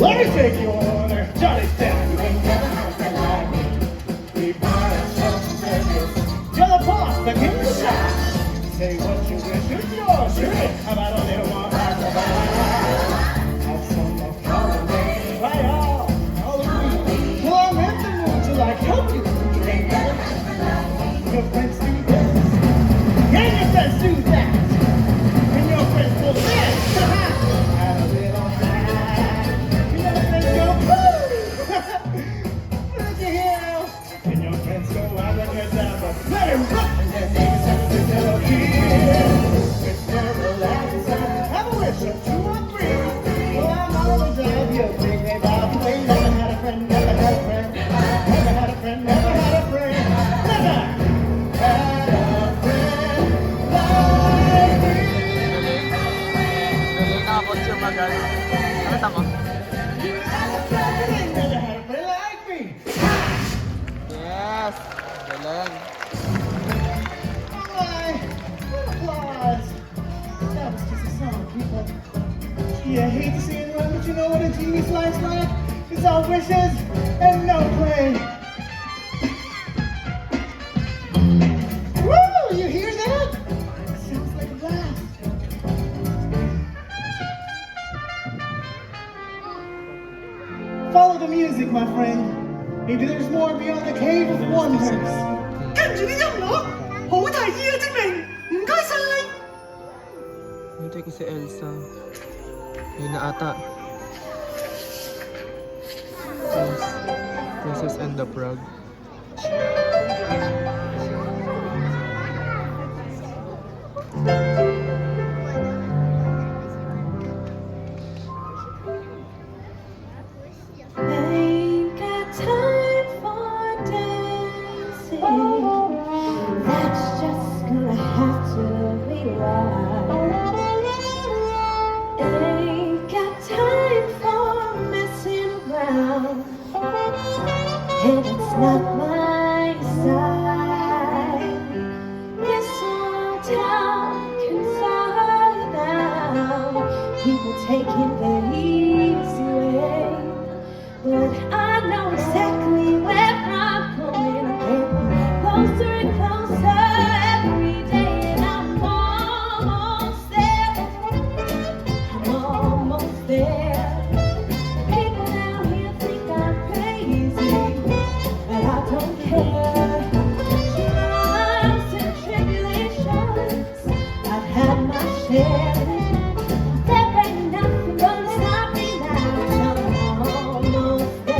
Let me take you on a Johnny Depp. You ain't never had a friend like me. We buy ourselves some circus. You're the boss, the king of the shop. Say what you wish, it's yours. Sure. How about a little more have some more holiday. Right on, Halloween. Well, I'm in the mood to like help you. You ain't never had a friend like me. Your friends do this. And your friends do that. And your friends will dance. Have a little fun. You know friends go woo. Look at him. And your friends go abracadabra. Let him rip. And their names have to tell here. It's never last. Have a wish of 2 or 3. Well, I'm always out here. Big name out. You ain't never had a friend. Never had a friend. Never had a friend. Never had a friend. Never had a friend like me. Magal. Nakita mo? Never had a friend like me. Yes! Galing. Alright, good applause. That was just a song, people. Yeah, I hate to see it run, but you know what a genius life's like? It's all wishes and no play. Woo! You hear that? Sounds like a blast. Follow the music, my friend. Maybe there's more beyond the cave of wonders. 跟住啲音樂，好提議啊！證明唔該晒。 Hintay ko si Elsa. Ayun na ata. Yes. Princess and the Frog. Ain't got time for dancing. That's just gonna have to be right. Ain't got time for messing around, and it's not my side. This whole town can sort it out. People taking the easy way. But I know exactly where I'm going. I'm getting closer and closer every day, and I'm almost there. I'm almost there. People down here think I'm crazy, but I don't care. Trials and tribulations, I've had my share. There ain't nothing gonna stop me now. I'm almost there.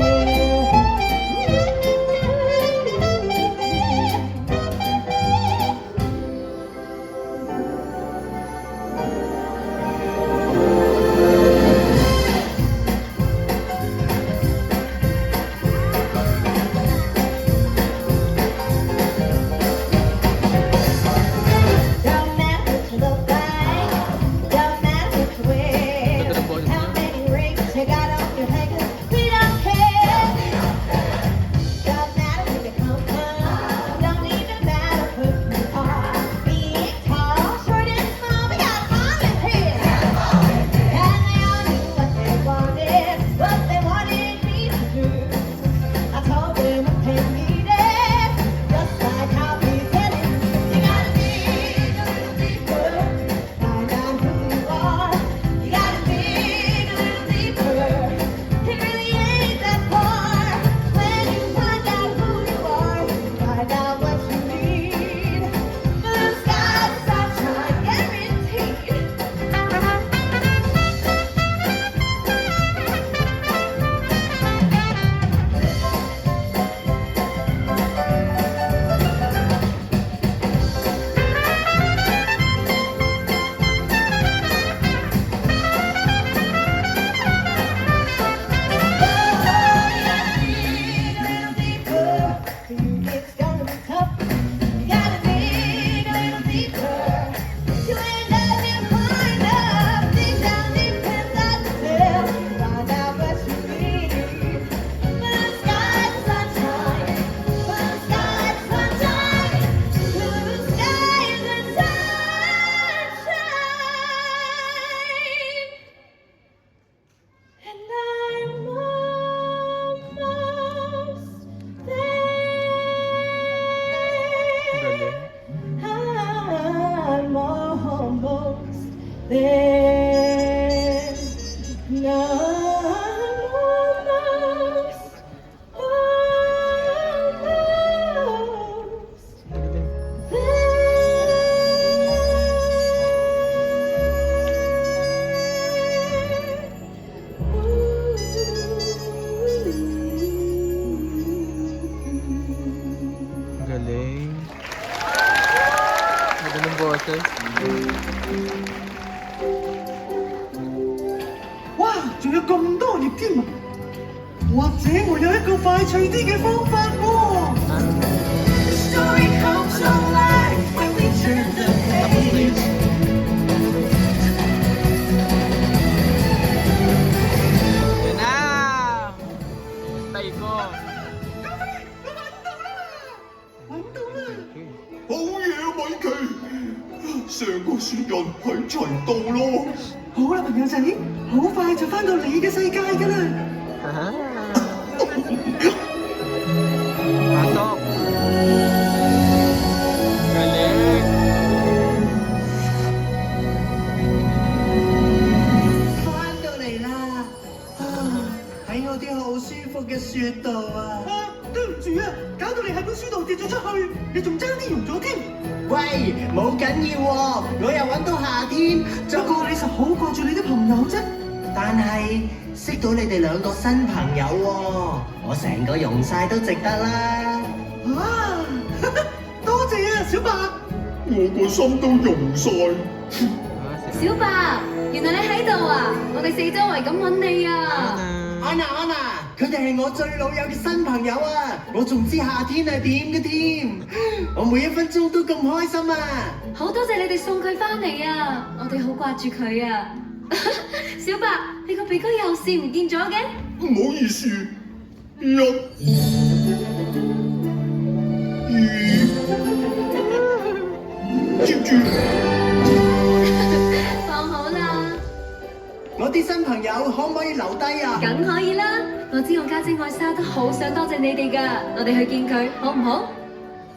then none of us almost Galing. Galing ng boses. 哇，仲有咁多頁添啊！或者我有一個快脆啲嘅方法喎。Story comes alive when we turn the page. Yan na! Tay ko. 揾到啦！好嘢，米奇！成個雪人喺齊度咯。好啦，朋友仔，好快就翻到你嘅世界㗎啦！ Pasok. Galing. 翻到嚟啦！喺我啲好舒服嘅雪度啊！對唔住啊，搞到你喺本書度跌咗出去，你仲爭啲溶咗添。喂，冇緊要喎，我又揾到夏天，不過你實好掛住你啲朋友啫。但係識到你哋兩個新朋友喎，我成個溶晒都值得啦。啊，多謝啊，小白。我個心都溶晒。小白，原來你喺度啊！我哋四周圍咁揾你啊！安娜，佢哋係我最老友嘅新朋友啊！我仲知夏天係點嘅添，我每一分鐘都咁開心啊！好多謝你哋送佢翻嚟啊！我哋好掛住佢啊！小白，你個鼻哥有事唔見咗嘅？唔好意思，一、二，接住。放好啦，我啲新朋友可唔可以留低啊？梗可以啦！我知我家姐愛莎都好想多謝你哋㗎，我哋去見佢好唔好？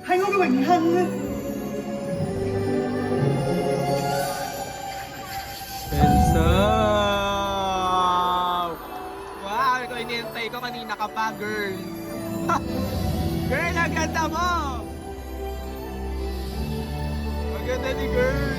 係我嘅榮幸啊！ Elsa! Wow! Ito inintay ko kanina ka pa, girl. Girl, ang ganda mo! Ang ganda ni girl.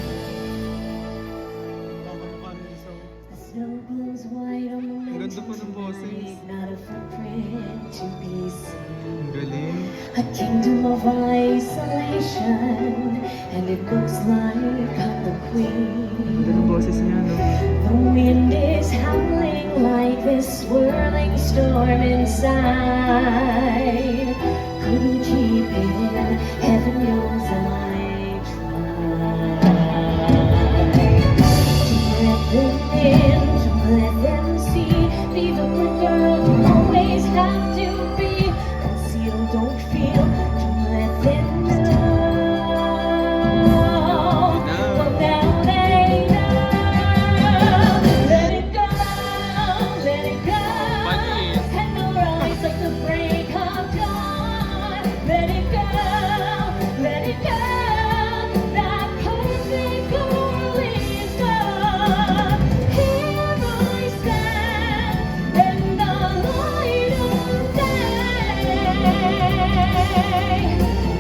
Snow glows white on the Ang ganda pa ng boses. not a footprint to be seen. Ang galing. A kingdom of isolation, and it looks like I'm the Ang queen. ganda ng boses niya, no? The wind is howling like this swirling storm inside. Couldn't keep it in, heaven knows I tried. Don't let them in, don't let them see. Be the good girl you always have to be. Conceal, don't feel, don't let them know. Well, now they know. Let it go, let it go. Panis. And no rise like the break of dawn. Let it go, let it go. That perfect girl is gone. Here I stand in the light of day.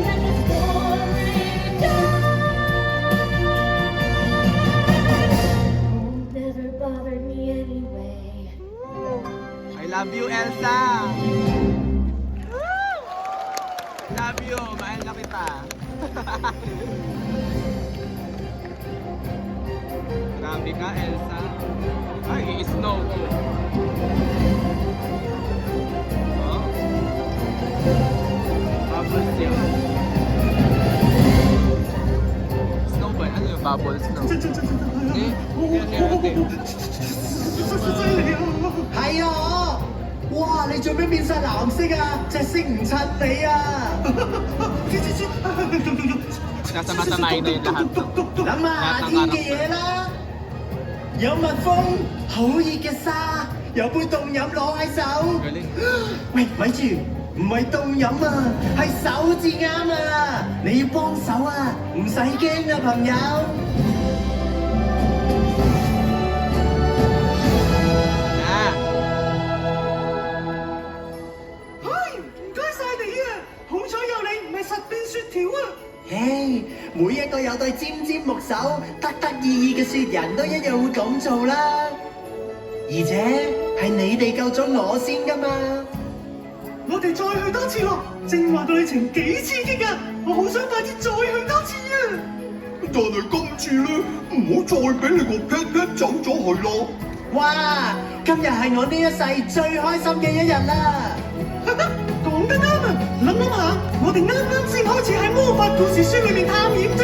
Let the story die. Never bothered me anyway. I love you, Elsa! Love you! Mahal na kita! Grabe ka, Elsa. Ay, i-snow ko. Oh. Bubbles yan. Snow ba? Ano yung bubbles, no? Hindi. Hindi. 犀利啊！係啊！哇！你做咩變晒藍色啊？隻色唔襯你啊！ Nasama-samayin na yung lahat. 諗下夏天嘅嘢啦，有蜜蜂，好熱嘅沙，有杯凍飲攞喺手。 Galing. 喂，咪住，唔係凍飲啊，係手至啱啊！你要幫手啊，唔使驚啊，朋友。唉，每一個有對尖尖木手、得得意意嘅雪人都一樣會咁做啦。而且係你哋救咗我先㗎嘛。我哋再去多次咯，正話個旅程幾刺激㗎，我好想快啲再去多次啊！但係今次咧，唔好再俾你個 pat pat 走咗去啦。哇！今日係我呢一世最開心嘅一日啦！講得啱啊！諗下，我哋啱啱先開始喺魔法故事書裏面探險啫。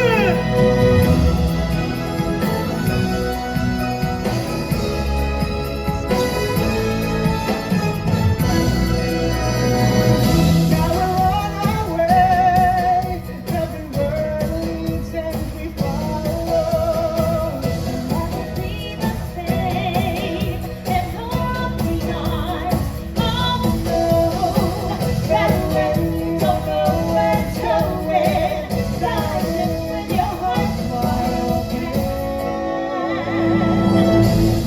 Now we're on our way. Everywhere leads and we follow. Be the same and holding on. Traveling, don't know where it's going. Riding with your heart wide open.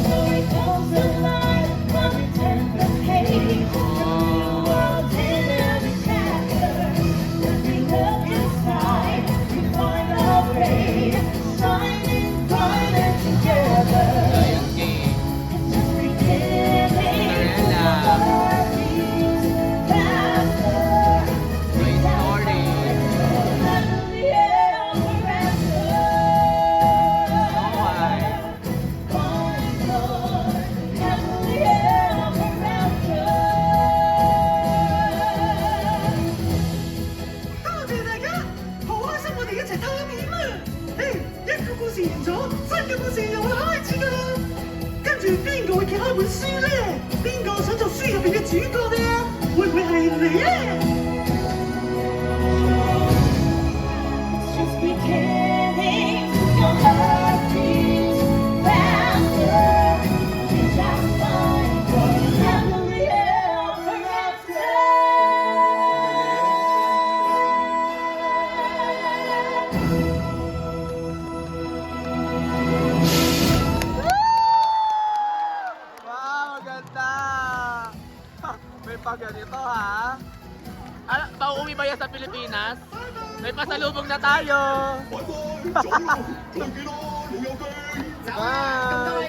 Story goes alive, one tender page. New world in every chapter. When we look inside, we find our way. Shining brighter together. It's just beginning. Our beats faster. Toy Story. Happily ever after. Why? Going on, happily ever after. 多謝大家，好開心我哋一齊探險啊！一個故事完咗，新嘅故事又會開始㗎啦。跟住邊個會揭開本書咧？邊個想做書入邊嘅主角咧？會唔會係你咧？ It's just beginning. Your heart beats faster. We just find happily ever after. Wow, maganda! Ha, may pa ganito ha? Pauwi ba yan sa Pilipinas? May pasalubong na tayo! 拜拜，走啦，再見啦，老友記。 Bye!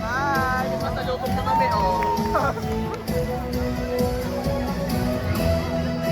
Bye! May pasalubong na kami oh!